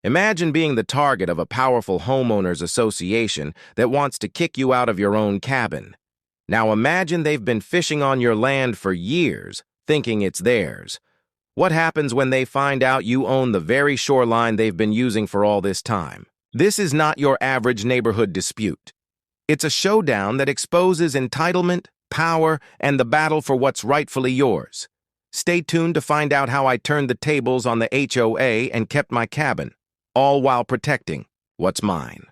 Imagine being the target of a powerful homeowners association that wants to kick you out of your own cabin. Now imagine they've been fishing on your land for years, thinking it's theirs. What happens when they find out you own the very shoreline they've been using for all this time? This is not your average neighborhood dispute. It's a showdown that exposes entitlement, power, and the battle for what's rightfully yours. Stay tuned to find out how I turned the tables on the HOA and kept my cabin, all while protecting what's mine.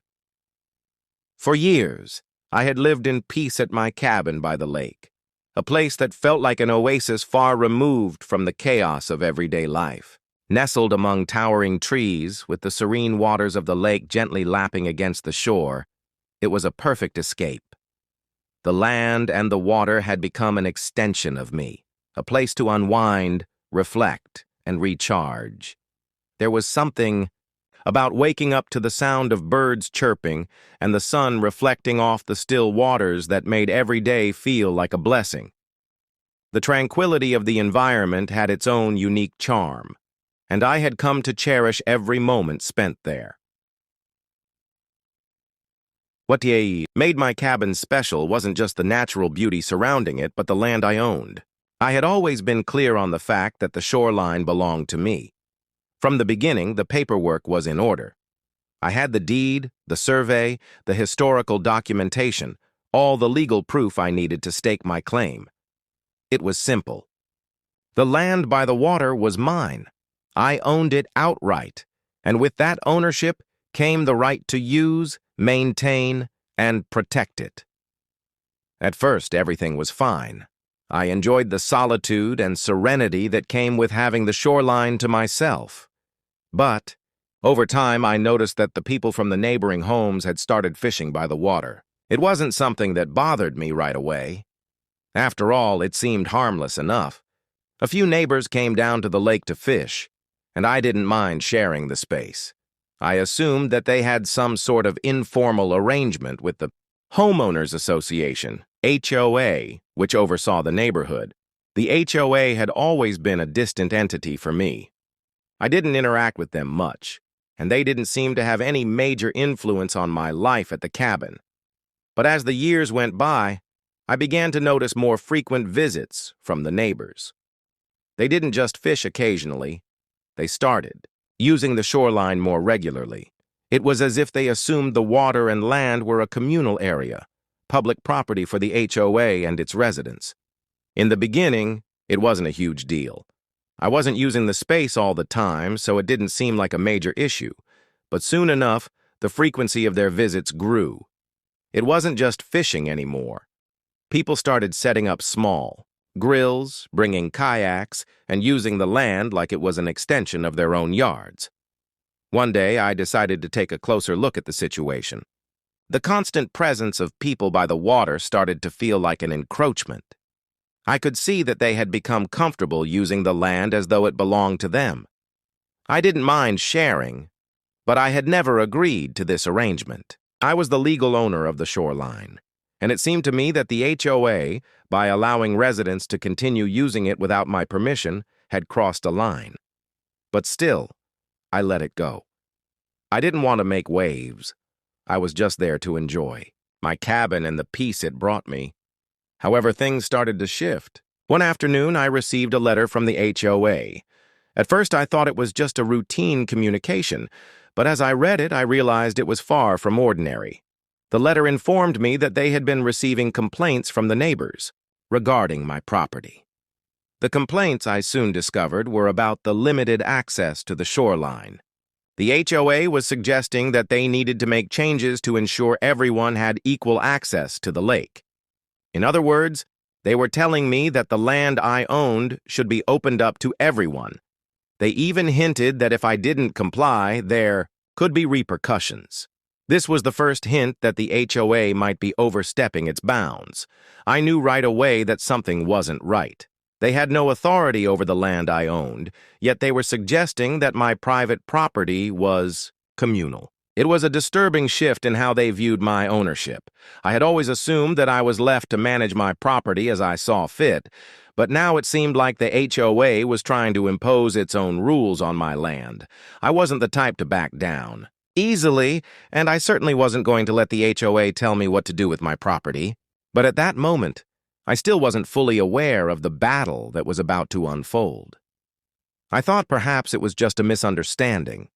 For years, I had lived in peace at my cabin by the lake, a place that felt like an oasis far removed from the chaos of everyday life. Nestled among towering trees, with the serene waters of the lake gently lapping against the shore, it was a perfect escape. The land and the water had become an extension of me, a place to unwind, reflect, and recharge. There was something about waking up to the sound of birds chirping and the sun reflecting off the still waters that made every day feel like a blessing. The tranquility of the environment had its own unique charm, and I had come to cherish every moment spent there. What made my cabin special wasn't just the natural beauty surrounding it, but the land I owned. I had always been clear on the fact that the shoreline belonged to me. From the beginning, the paperwork was in order. I had the deed, the survey, the historical documentation, all the legal proof I needed to stake my claim. It was simple. The land by the water was mine. I owned it outright, and with that ownership came the right to use, maintain, and protect it. At first, everything was fine. I enjoyed the solitude and serenity that came with having the shoreline to myself. But, over time, I noticed that the people from the neighboring homes had started fishing by the water. It wasn't something that bothered me right away. After all, it seemed harmless enough. A few neighbors came down to the lake to fish, and I didn't mind sharing the space. I assumed that they had some sort of informal arrangement with the Homeowners Association, HOA, which oversaw the neighborhood. The HOA had always been a distant entity for me. I didn't interact with them much, and they didn't seem to have any major influence on my life at the cabin. But as the years went by, I began to notice more frequent visits from the neighbors. They didn't just fish occasionally. They started using the shoreline more regularly. It was as if they assumed the water and land were a communal area, public property for the HOA and its residents. In the beginning, it wasn't a huge deal. I wasn't using the space all the time, so it didn't seem like a major issue. But soon enough, the frequency of their visits grew. It wasn't just fishing anymore. People started setting up small grills, bringing kayaks, and using the land like it was an extension of their own yards. One day, I decided to take a closer look at the situation. The constant presence of people by the water started to feel like an encroachment. I could see that they had become comfortable using the land as though it belonged to them. I didn't mind sharing, but I had never agreed to this arrangement. I was the legal owner of the shoreline, and it seemed to me that the HOA, by allowing residents to continue using it without my permission, had crossed a line. But still, I let it go. I didn't want to make waves. I was just there to enjoy my cabin and the peace it brought me. However, things started to shift. One afternoon, I received a letter from the HOA. At first, I thought it was just a routine communication, but as I read it, I realized it was far from ordinary. The letter informed me that they had been receiving complaints from the neighbors regarding my property. The complaints, I soon discovered, were about the limited access to the shoreline. The HOA was suggesting that they needed to make changes to ensure everyone had equal access to the lake. In other words, they were telling me that the land I owned should be opened up to everyone. They even hinted that if I didn't comply, there could be repercussions. This was the first hint that the HOA might be overstepping its bounds. I knew right away that something wasn't right. They had no authority over the land I owned, yet they were suggesting that my private property was communal. It was a disturbing shift in how they viewed my ownership. I had always assumed that I was left to manage my property as I saw fit, but now it seemed like the HOA was trying to impose its own rules on my land. I wasn't the type to back down easily, and I certainly wasn't going to let the HOA tell me what to do with my property. But at that moment, I still wasn't fully aware of the battle that was about to unfold. I thought perhaps it was just a misunderstanding,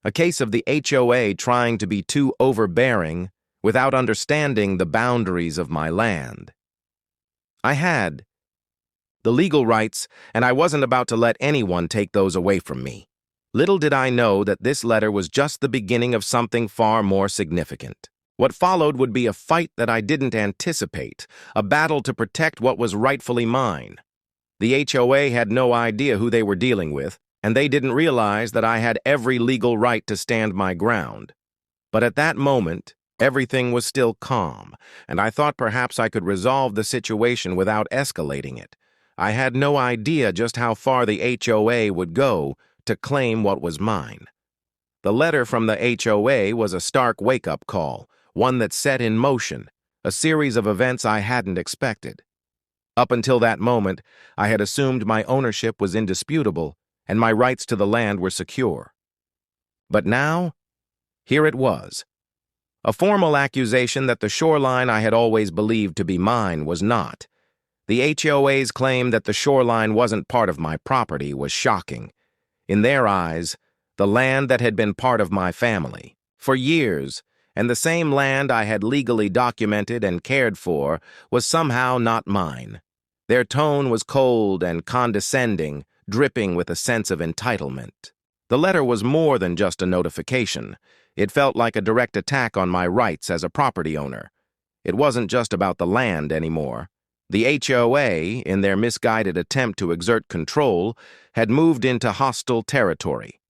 a case of the HOA trying to be too overbearing without understanding the boundaries of my land. I had the legal rights, and I wasn't about to let anyone take those away from me. Little did I know that this letter was just the beginning of something far more significant. What followed would be a fight that I didn't anticipate, a battle to protect what was rightfully mine. The HOA had no idea who they were dealing with, and they didn't realize that I had every legal right to stand my ground. But at that moment, everything was still calm, and I thought perhaps I could resolve the situation without escalating it. I had no idea just how far the HOA would go to claim what was mine. The letter from the HOA was a stark wake-up call, one that set in motion a series of events I hadn't expected. Up until that moment, I had assumed my ownership was indisputable and my rights to the land were secure. But now, here it was. A formal accusation that the shoreline I had always believed to be mine was not. The HOA's claim that the shoreline wasn't part of my property was shocking. In their eyes, the land that had been part of my family for years, and the same land I had legally documented and cared for, was somehow not mine. Their tone was cold and condescending, dripping with a sense of entitlement. The letter was more than just a notification. It felt like a direct attack on my rights as a property owner. It wasn't just about the land anymore. The HOA, in their misguided attempt to exert control, had moved into hostile territory.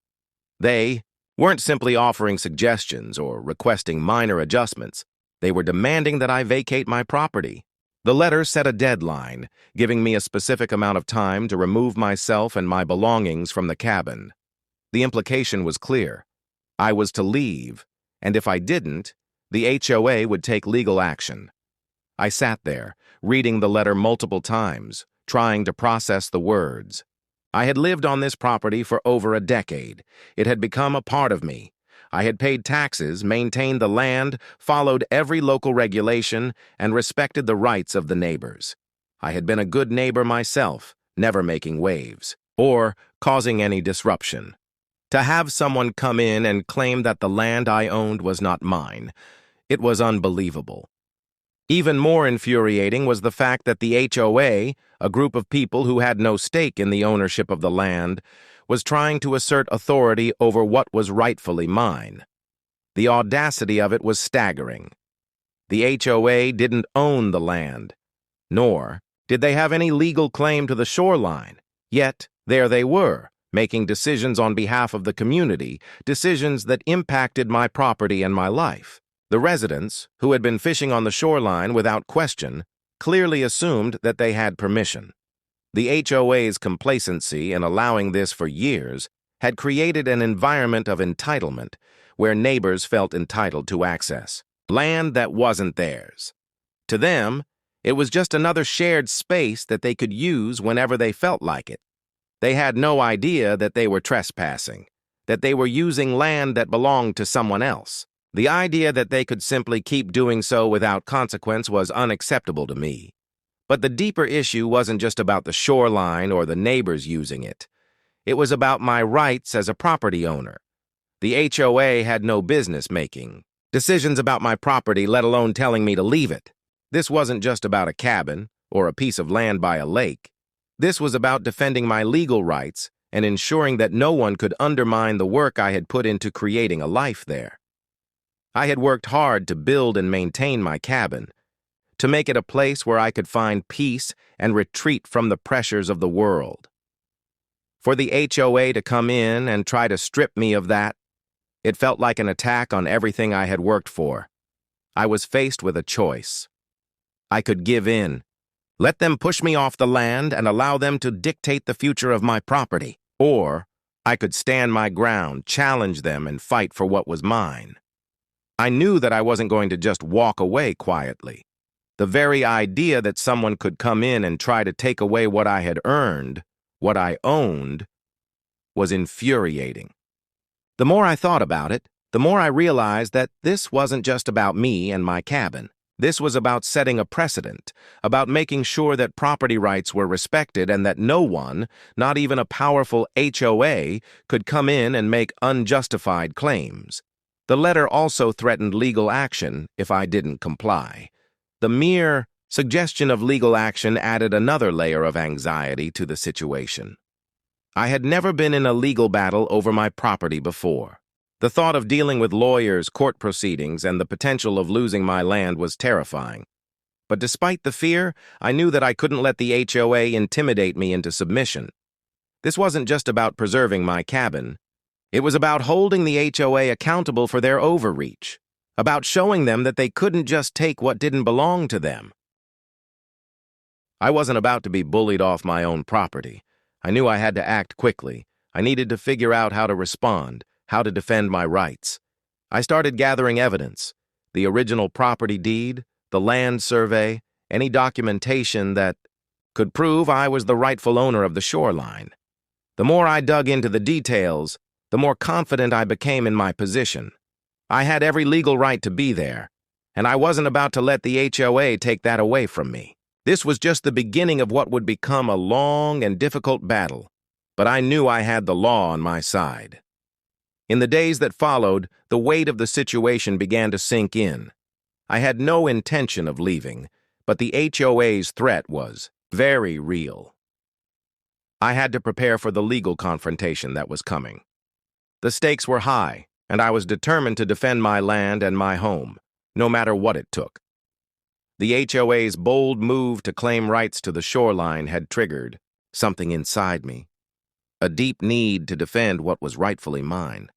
They weren't simply offering suggestions or requesting minor adjustments. They were demanding that I vacate my property. The letter set a deadline, giving me a specific amount of time to remove myself and my belongings from the cabin. The implication was clear. I was to leave, and if I didn't, the HOA would take legal action. I sat there, reading the letter multiple times, trying to process the words. I had lived on this property for over a decade. It had become a part of me. I had paid taxes, maintained the land, followed every local regulation, and respected the rights of the neighbors. I had been a good neighbor myself, never making waves, or causing any disruption. To have someone come in and claim that the land I owned was not mine, it was unbelievable. Even more infuriating was the fact that the HOA, a group of people who had no stake in the ownership of the land, was trying to assert authority over what was rightfully mine. The audacity of it was staggering. The HOA didn't own the land, nor did they have any legal claim to the shoreline. Yet, there they were, making decisions on behalf of the community, decisions that impacted my property and my life. The residents, who had been fishing on the shoreline without question, clearly assumed that they had permission. The HOA's complacency in allowing this for years had created an environment of entitlement where neighbors felt entitled to access land that wasn't theirs. To them, it was just another shared space that they could use whenever they felt like it. They had no idea that they were trespassing, that they were using land that belonged to someone else. The idea that they could simply keep doing so without consequence was unacceptable to me. But the deeper issue wasn't just about the shoreline or the neighbors using it. It was about my rights as a property owner. The HOA had no business making decisions about my property, let alone telling me to leave it. This wasn't just about a cabin or a piece of land by a lake. This was about defending my legal rights and ensuring that no one could undermine the work I had put into creating a life there. I had worked hard to build and maintain my cabin, to make it a place where I could find peace and retreat from the pressures of the world. For the HOA to come in and try to strip me of that, it felt like an attack on everything I had worked for. I was faced with a choice. I could give in, let them push me off the land and allow them to dictate the future of my property, or I could stand my ground, challenge them, and fight for what was mine. I knew that I wasn't going to just walk away quietly. The very idea that someone could come in and try to take away what I had earned, what I owned, was infuriating. The more I thought about it, the more I realized that this wasn't just about me and my cabin. This was about setting a precedent, about making sure that property rights were respected and that no one, not even a powerful HOA, could come in and make unjustified claims. The letter also threatened legal action if I didn't comply. The mere suggestion of legal action added another layer of anxiety to the situation. I had never been in a legal battle over my property before. The thought of dealing with lawyers, court proceedings, and the potential of losing my land was terrifying. But despite the fear, I knew that I couldn't let the HOA intimidate me into submission. This wasn't just about preserving my cabin. It was about holding the HOA accountable for their overreach, about showing them that they couldn't just take what didn't belong to them. I wasn't about to be bullied off my own property. I knew I had to act quickly. I needed to figure out how to respond, how to defend my rights. I started gathering evidence: the original property deed, the land survey, any documentation that could prove I was the rightful owner of the shoreline. The more I dug into the details, the more confident I became in my position. I had every legal right to be there, and I wasn't about to let the HOA take that away from me. This was just the beginning of what would become a long and difficult battle, but I knew I had the law on my side. In the days that followed, the weight of the situation began to sink in. I had no intention of leaving, but the HOA's threat was very real. I had to prepare for the legal confrontation that was coming. The stakes were high, and I was determined to defend my land and my home, no matter what it took. The HOA's bold move to claim rights to the shoreline had triggered something inside me, a deep need to defend what was rightfully mine.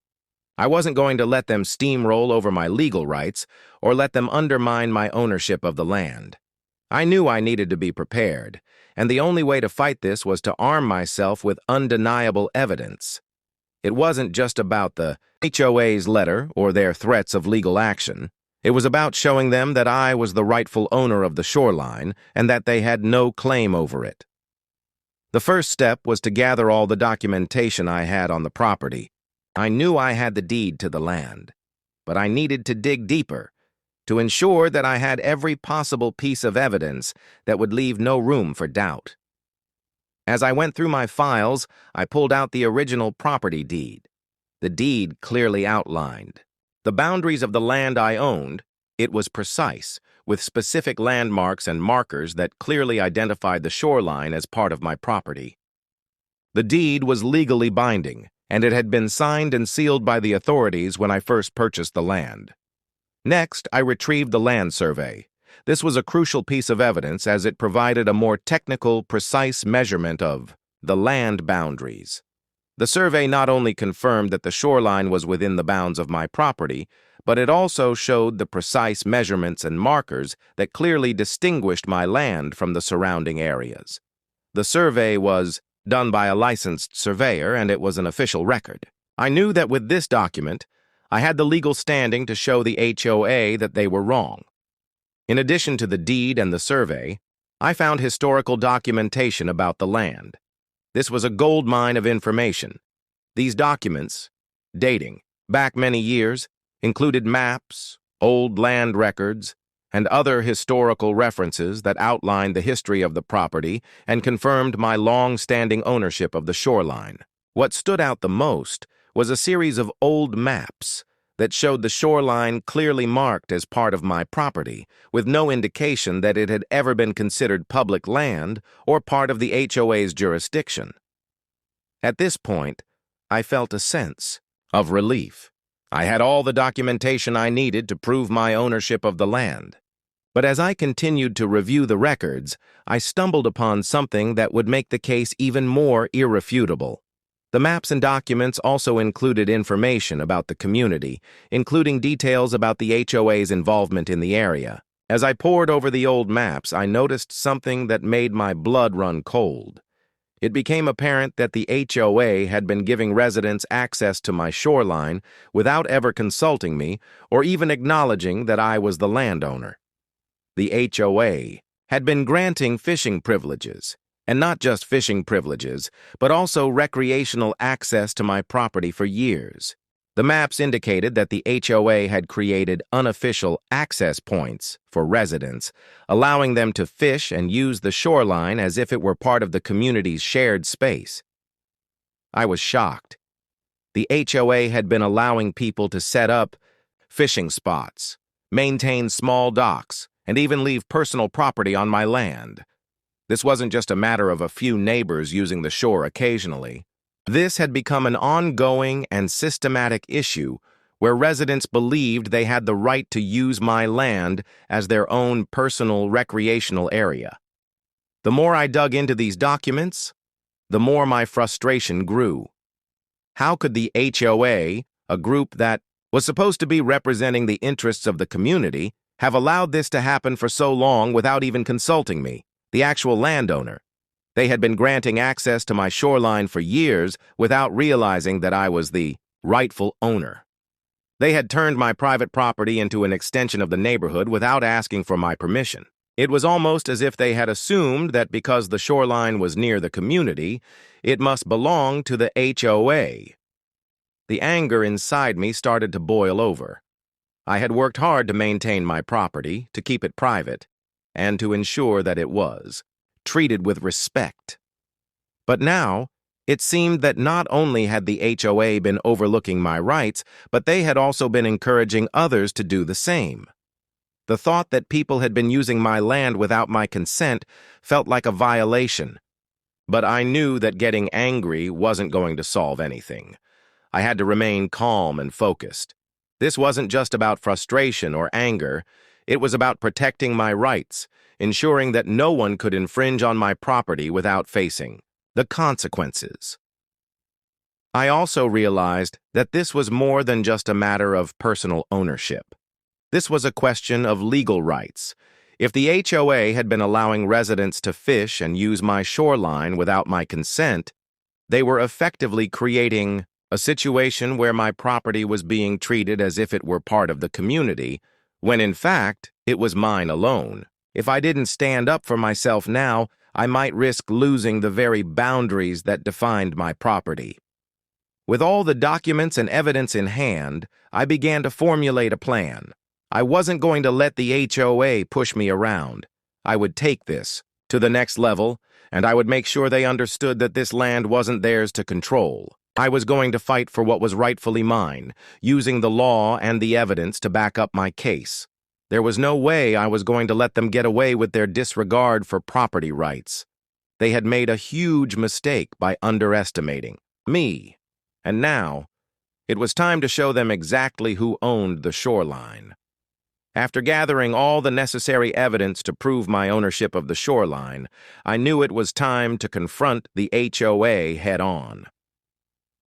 I wasn't going to let them steamroll over my legal rights or let them undermine my ownership of the land. I knew I needed to be prepared, and the only way to fight this was to arm myself with undeniable evidence. It wasn't just about the HOA's letter or their threats of legal action. It was about showing them that I was the rightful owner of the shoreline and that they had no claim over it. The first step was to gather all the documentation I had on the property. I knew I had the deed to the land, but I needed to dig deeper to ensure that I had every possible piece of evidence that would leave no room for doubt. As I went through my files, I pulled out the original property deed. The deed clearly outlined the boundaries of the land I owned. It was precise, with specific landmarks and markers that clearly identified the shoreline as part of my property. The deed was legally binding, and it had been signed and sealed by the authorities when I first purchased the land. Next, I retrieved the land survey. This was a crucial piece of evidence as it provided a more technical, precise measurement of the land boundaries. The survey not only confirmed that the shoreline was within the bounds of my property, but it also showed the precise measurements and markers that clearly distinguished my land from the surrounding areas. The survey was done by a licensed surveyor, and it was an official record. I knew that with this document, I had the legal standing to show the HOA that they were wrong. In addition to the deed and the survey, I found historical documentation about the land. This was a gold mine of information. These documents, dating back many years, included maps, old land records, and other historical references that outlined the history of the property and confirmed my long-standing ownership of the shoreline. What stood out the most was a series of old maps that showed the shoreline clearly marked as part of my property, with no indication that it had ever been considered public land or part of the HOA's jurisdiction. At this point, I felt a sense of relief. I had all the documentation I needed to prove my ownership of the land. But as I continued to review the records, I stumbled upon something that would make the case even more irrefutable. The maps and documents also included information about the community, including details about the HOA's involvement in the area. As I pored over the old maps, I noticed something that made my blood run cold. It became apparent that the HOA had been giving residents access to my shoreline without ever consulting me or even acknowledging that I was the landowner. The HOA had been granting fishing privileges, and not just fishing privileges, but also recreational access to my property for years. The maps indicated that the HOA had created unofficial access points for residents, allowing them to fish and use the shoreline as if it were part of the community's shared space. I was shocked. The HOA had been allowing people to set up fishing spots, maintain small docks, and even leave personal property on my land. This wasn't just a matter of a few neighbors using the shore occasionally. This had become an ongoing and systematic issue where residents believed they had the right to use my land as their own personal recreational area. The more I dug into these documents, the more my frustration grew. How could the HOA, a group that was supposed to be representing the interests of the community, have allowed this to happen for so long without even consulting me, the actual landowner? They had been granting access to my shoreline for years without realizing that I was the rightful owner. They had turned my private property into an extension of the neighborhood without asking for my permission. It was almost as if they had assumed that because the shoreline was near the community, it must belong to the HOA. The anger inside me started to boil over. I had worked hard to maintain my property, to keep it private, and to ensure that it was treated with respect. But now, it seemed that not only had the HOA been overlooking my rights, but they had also been encouraging others to do the same. The thought that people had been using my land without my consent felt like a violation. But I knew that getting angry wasn't going to solve anything. I had to remain calm and focused. This wasn't just about frustration or anger. It was about protecting my rights, ensuring that no one could infringe on my property without facing the consequences. I also realized that this was more than just a matter of personal ownership. This was a question of legal rights. If the HOA had been allowing residents to fish and use my shoreline without my consent, they were effectively creating a situation where my property was being treated as if it were part of the community, when in fact, it was mine alone. If I didn't stand up for myself now, I might risk losing the very boundaries that defined my property. With all the documents and evidence in hand, I began to formulate a plan. I wasn't going to let the HOA push me around. I would take this to the next level, and I would make sure they understood that this land wasn't theirs to control. I was going to fight for what was rightfully mine, using the law and the evidence to back up my case. There was no way I was going to let them get away with their disregard for property rights. They had made a huge mistake by underestimating me. And now, it was time to show them exactly who owned the shoreline. After gathering all the necessary evidence to prove my ownership of the shoreline, I knew it was time to confront the HOA head-on.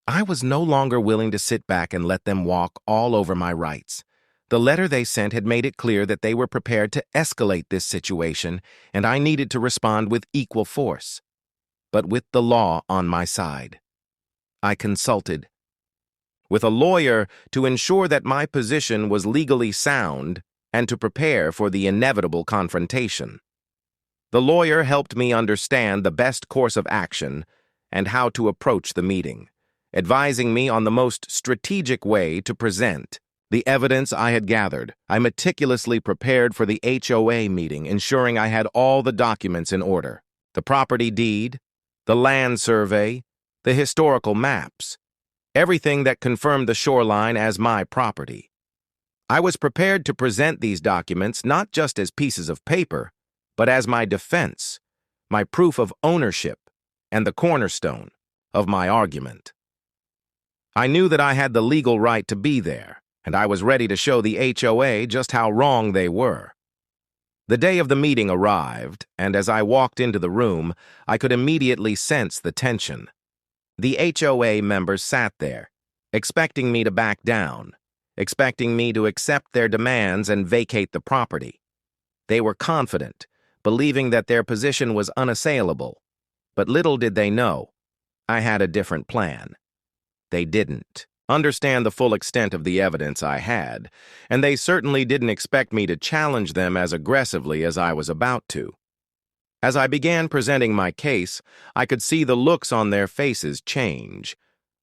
I was no longer willing to sit back and let them walk all over my rights. The letter they sent had made it clear that they were prepared to escalate this situation, and I needed to respond with equal force, but with the law on my side. I consulted with a lawyer to ensure that my position was legally sound and to prepare for the inevitable confrontation. The lawyer helped me understand the best course of action and how to approach the meeting, advising me on the most strategic way to present the evidence I had gathered. I meticulously prepared for the HOA meeting, ensuring I had all the documents in order: the property deed, the land survey, the historical maps, everything that confirmed the shoreline as my property. I was prepared to present these documents not just as pieces of paper, but as my defense, my proof of ownership, and the cornerstone of my argument. I knew that I had the legal right to be there, and I was ready to show the HOA just how wrong they were. The day of the meeting arrived, and as I walked into the room, I could immediately sense the tension. The HOA members sat there, expecting me to back down, expecting me to accept their demands and vacate the property. They were confident, believing that their position was unassailable. But little did they know, I had a different plan. They didn't understand the full extent of the evidence I had, and they certainly didn't expect me to challenge them as aggressively as I was about to. As I began presenting my case, I could see the looks on their faces change.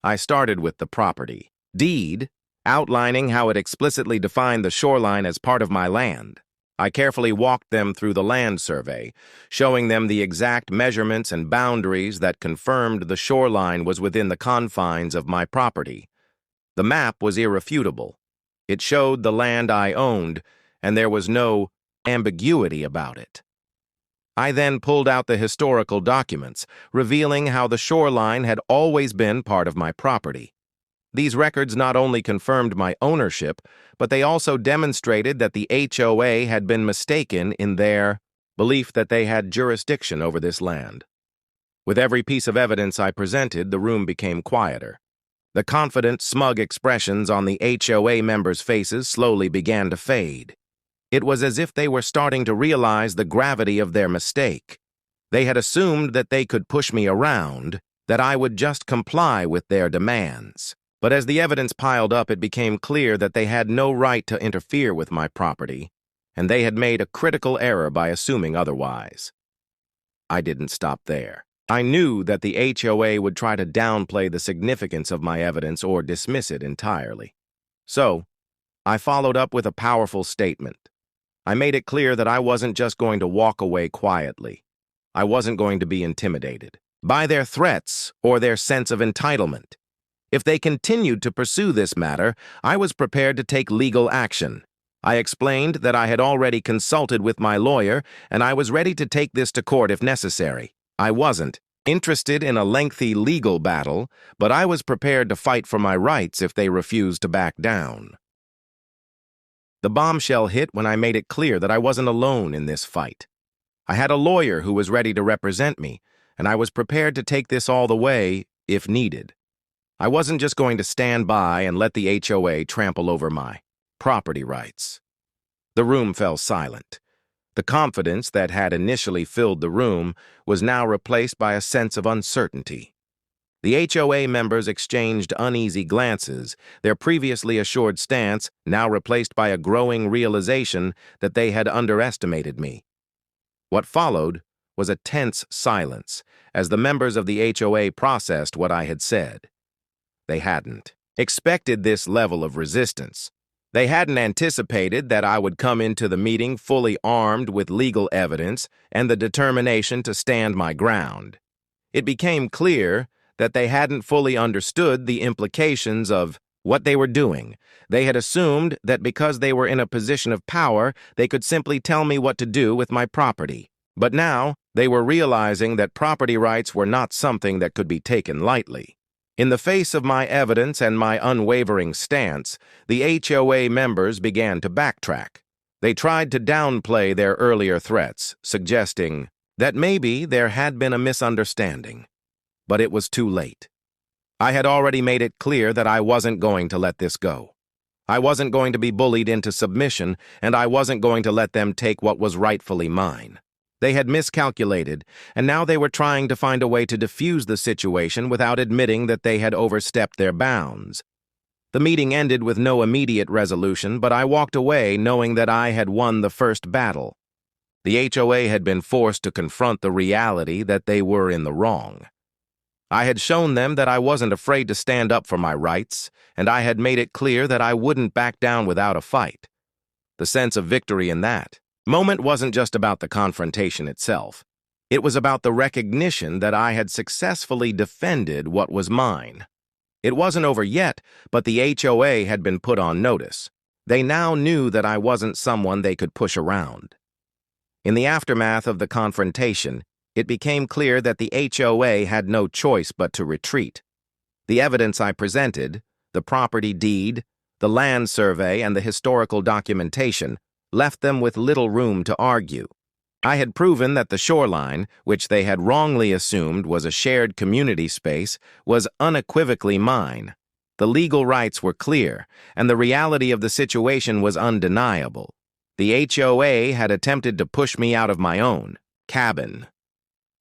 I started with the property deed, outlining how it explicitly defined the shoreline as part of my land. I carefully walked them through the land survey, showing them the exact measurements and boundaries that confirmed the shoreline was within the confines of my property. The map was irrefutable. It showed the land I owned, and there was no ambiguity about it. I then pulled out the historical documents, revealing how the shoreline had always been part of my property. These records not only confirmed my ownership, but they also demonstrated that the HOA had been mistaken in their belief that they had jurisdiction over this land. With every piece of evidence I presented, the room became quieter. The confident, smug expressions on the HOA members' faces slowly began to fade. It was as if they were starting to realize the gravity of their mistake. They had assumed that they could push me around, that I would just comply with their demands. But as the evidence piled up, it became clear that they had no right to interfere with my property, and they had made a critical error by assuming otherwise. I didn't stop there. I knew that the HOA would try to downplay the significance of my evidence or dismiss it entirely. So, I followed up with a powerful statement. I made it clear that I wasn't just going to walk away quietly. I wasn't going to be intimidated by their threats or their sense of entitlement. If they continued to pursue this matter, I was prepared to take legal action. I explained that I had already consulted with my lawyer, and I was ready to take this to court if necessary. I wasn't interested in a lengthy legal battle, but I was prepared to fight for my rights if they refused to back down. The bombshell hit when I made it clear that I wasn't alone in this fight. I had a lawyer who was ready to represent me, and I was prepared to take this all the way if needed. I wasn't just going to stand by and let the HOA trample over my property rights. The room fell silent. The confidence that had initially filled the room was now replaced by a sense of uncertainty. The HOA members exchanged uneasy glances, their previously assured stance now replaced by a growing realization that they had underestimated me. What followed was a tense silence as the members of the HOA processed what I had said. They hadn't expected this level of resistance. They hadn't anticipated that I would come into the meeting fully armed with legal evidence and the determination to stand my ground. It became clear that they hadn't fully understood the implications of what they were doing. They had assumed that because they were in a position of power, they could simply tell me what to do with my property. But now, they were realizing that property rights were not something that could be taken lightly. In the face of my evidence and my unwavering stance, the HOA members began to backtrack. They tried to downplay their earlier threats, suggesting that maybe there had been a misunderstanding. But it was too late. I had already made it clear that I wasn't going to let this go. I wasn't going to be bullied into submission, and I wasn't going to let them take what was rightfully mine. They had miscalculated, and now they were trying to find a way to defuse the situation without admitting that they had overstepped their bounds. The meeting ended with no immediate resolution, but I walked away knowing that I had won the first battle. The HOA had been forced to confront the reality that they were in the wrong. I had shown them that I wasn't afraid to stand up for my rights, and I had made it clear that I wouldn't back down without a fight. The sense of victory in that moment wasn't just about the confrontation itself. It was about the recognition that I had successfully defended what was mine. It wasn't over yet, but the HOA had been put on notice. They now knew that I wasn't someone they could push around. In the aftermath of the confrontation, it became clear that the HOA had no choice but to retreat. The evidence I presented, the property deed, the land survey, and the historical documentation, left them with little room to argue. I had proven that the shoreline, which they had wrongly assumed was a shared community space, was unequivocally mine. The legal rights were clear, and the reality of the situation was undeniable. The HOA had attempted to push me out of my own cabin.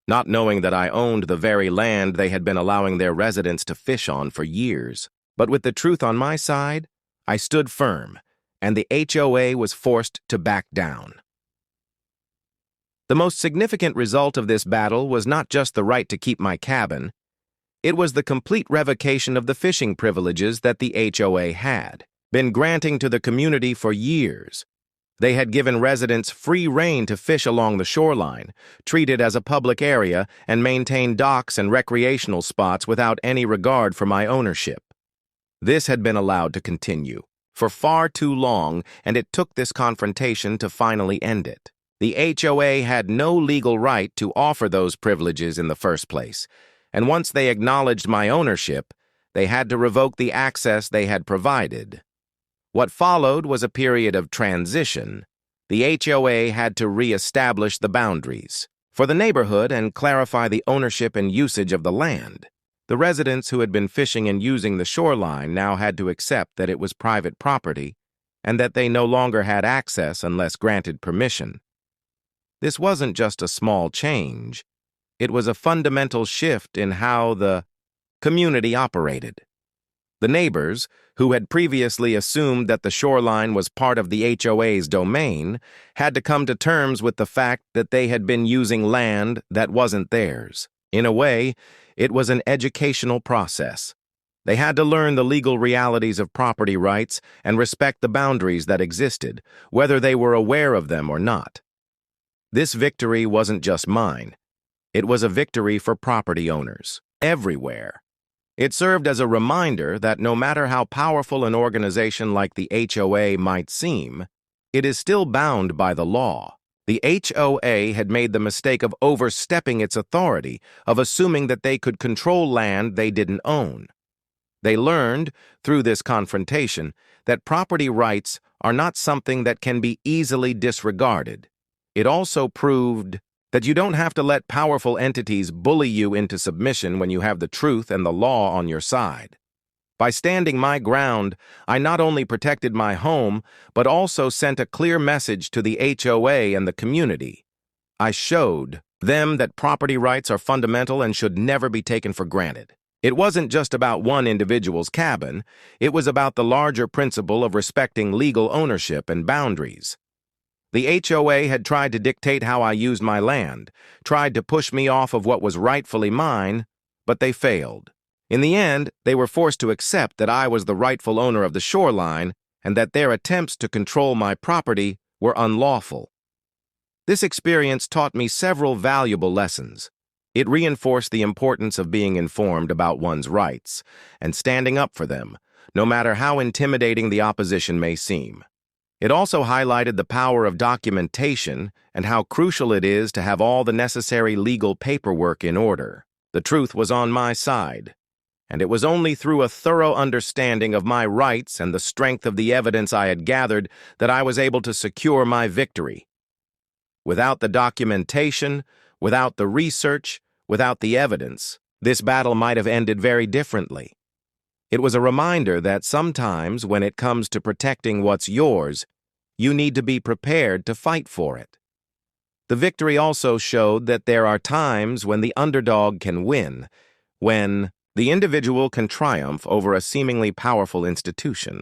not knowing that I owned the very land they had been allowing their residents to fish on for years. But with the truth on my side, I stood firm, and the HOA was forced to back down. The most significant result of this battle was not just the right to keep my cabin, it was the complete revocation of the fishing privileges that the HOA had been granting to the community for years. They had given residents free rein to fish along the shoreline, treat it as a public area, and maintain docks and recreational spots without any regard for my ownership. This had been allowed to continue for far too long, and it took this confrontation to finally end it. The HOA had no legal right to offer those privileges in the first place, and once they acknowledged my ownership, they had to revoke the access they had provided. What followed was a period of transition. The HOA had to re-establish the boundaries for the neighborhood and clarify the ownership and usage of the land. The residents who had been fishing and using the shoreline now had to accept that it was private property and that they no longer had access unless granted permission. This wasn't just a small change. It was a fundamental shift in how the community operated. The neighbors, who had previously assumed that the shoreline was part of the HOA's domain, had to come to terms with the fact that they had been using land that wasn't theirs. In a way, it was an educational process. They had to learn the legal realities of property rights and respect the boundaries that existed, whether they were aware of them or not. This victory wasn't just mine. It was a victory for property owners everywhere. It served as a reminder that no matter how powerful an organization like the HOA might seem, it is still bound by the law. The HOA had made the mistake of overstepping its authority, of assuming that they could control land they didn't own. They learned, through this confrontation, that property rights are not something that can be easily disregarded. It also proved that you don't have to let powerful entities bully you into submission when you have the truth and the law on your side. By standing my ground, I not only protected my home, but also sent a clear message to the HOA and the community. I showed them that property rights are fundamental and should never be taken for granted. It wasn't just about one individual's cabin, it was about the larger principle of respecting legal ownership and boundaries. The HOA had tried to dictate how I used my land, tried to push me off of what was rightfully mine, but they failed. In the end, they were forced to accept that I was the rightful owner of the shoreline and that their attempts to control my property were unlawful. This experience taught me several valuable lessons. It reinforced the importance of being informed about one's rights and standing up for them, no matter how intimidating the opposition may seem. It also highlighted the power of documentation and how crucial it is to have all the necessary legal paperwork in order. The truth was on my side, and it was only through a thorough understanding of my rights and the strength of the evidence I had gathered that I was able to secure my victory. Without the documentation, without the research, without the evidence, this battle might have ended very differently. It was a reminder that sometimes when it comes to protecting what's yours, you need to be prepared to fight for it. The victory also showed that there are times when the underdog can win, when the individual can triumph over a seemingly powerful institution.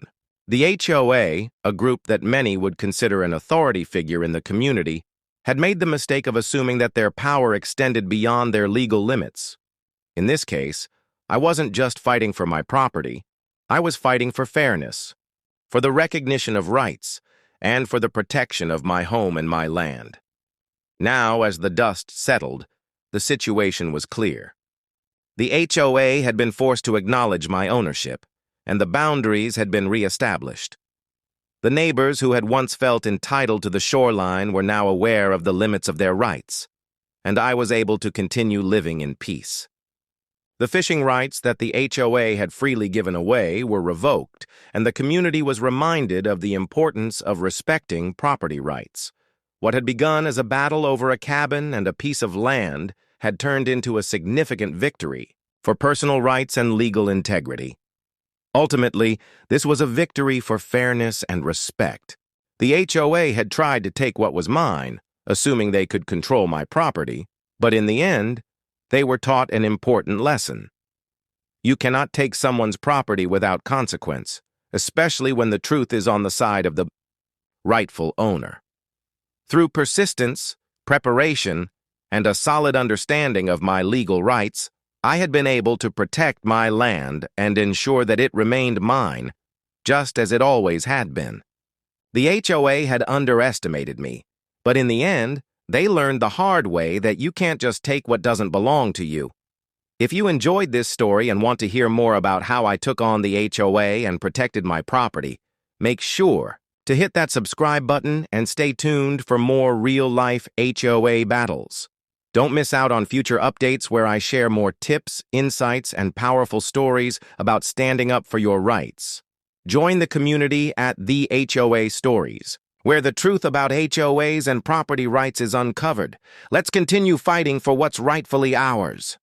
The HOA, a group that many would consider an authority figure in the community, had made the mistake of assuming that their power extended beyond their legal limits. In this case, I wasn't just fighting for my property, I was fighting for fairness, for the recognition of rights, and for the protection of my home and my land. Now, as the dust settled, the situation was clear. The HOA had been forced to acknowledge my ownership, and the boundaries had been re-established. The neighbors who had once felt entitled to the shoreline were now aware of the limits of their rights, and I was able to continue living in peace. The fishing rights that the HOA had freely given away were revoked, and the community was reminded of the importance of respecting property rights. What had begun as a battle over a cabin and a piece of land had turned into a significant victory for personal rights and legal integrity. Ultimately, this was a victory for fairness and respect. The HOA had tried to take what was mine, assuming they could control my property, But in the end, they were taught an important lesson. You cannot take someone's property without consequence, especially when the truth is on the side of the rightful owner. Through persistence, preparation, and a solid understanding of my legal rights, I had been able to protect my land and ensure that it remained mine, just as it always had been. The HOA had underestimated me, but in the end, they learned the hard way that you can't just take what doesn't belong to you. If you enjoyed this story and want to hear more about how I took on the HOA and protected my property, make sure to hit that subscribe button and stay tuned for more real-life HOA battles. Don't miss out on future updates where I share more tips, insights, and powerful stories about standing up for your rights. Join the community at The HOA Stories, where the truth about HOAs and property rights is uncovered. Let's continue fighting for what's rightfully ours.